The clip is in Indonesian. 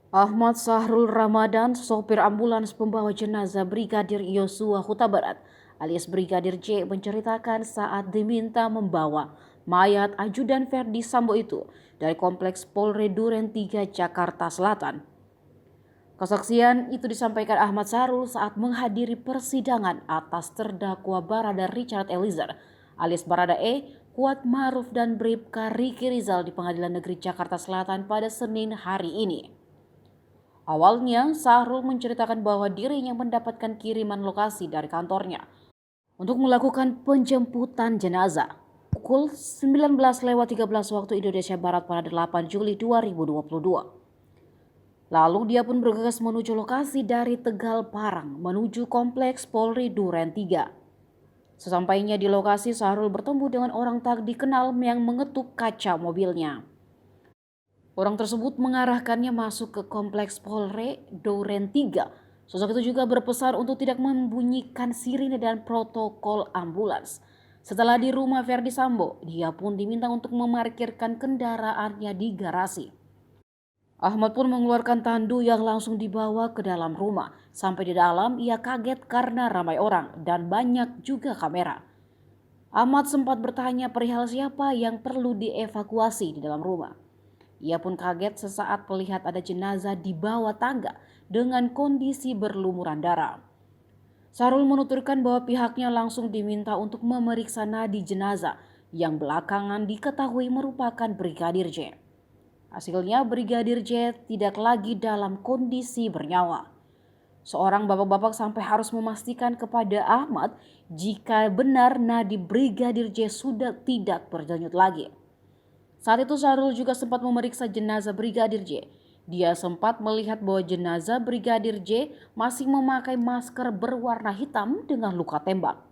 Ahmad Sahrul Ramadan, sopir ambulans pembawa jenazah Brigadir Yosua Huta Barat alias Brigadir J menceritakan saat diminta membawa mayat ajudan Verdi Sambo itu dari kompleks Polres Duren 3 Jakarta Selatan. Kesaksian itu disampaikan Ahmad Sahrul saat menghadiri persidangan atas terdakwa Barada Richard Eliezer alias Barada E, Kuat Maruf dan Bribka Riki Rizal di Pengadilan Negeri Jakarta Selatan pada Senin hari ini. Awalnya, Sahrul menceritakan bahwa dirinya mendapatkan kiriman lokasi dari kantornya untuk melakukan penjemputan jenazah pukul 19.13 waktu Indonesia Barat pada 8 Juli 2022. Lalu dia pun bergegas menuju lokasi dari Tegal Parang menuju kompleks Polri Duren 3. Sesampainya di lokasi, Sahrul bertemu dengan orang tak dikenal yang mengetuk kaca mobilnya. Orang tersebut mengarahkannya masuk ke kompleks Polres Duren 3. Sosok itu juga berpesan untuk tidak membunyikan sirine dan protokol ambulans. Setelah di rumah Verdi Sambo, dia pun diminta untuk memarkirkan kendaraannya di garasi. Ahmad pun mengeluarkan tandu yang langsung dibawa ke dalam rumah. Sampai di dalam, ia kaget karena ramai orang dan banyak juga kamera. Ahmad sempat bertanya perihal siapa yang perlu dievakuasi di dalam rumah. Ia pun kaget sesaat melihat ada jenazah di bawah tangga dengan kondisi berlumuran darah. Sahrul menuturkan bahwa pihaknya langsung diminta untuk memeriksa nadi jenazah yang belakangan diketahui merupakan Brigadir J. Hasilnya Brigadir J tidak lagi dalam kondisi bernyawa. Seorang bapak-bapak sampai harus memastikan kepada Ahmad jika benar nadi Brigadir J sudah tidak berdenyut lagi. Saat itu Sahrul juga sempat memeriksa jenazah Brigadir J. Dia sempat melihat bahwa jenazah Brigadir J masih memakai masker berwarna hitam dengan luka tembak.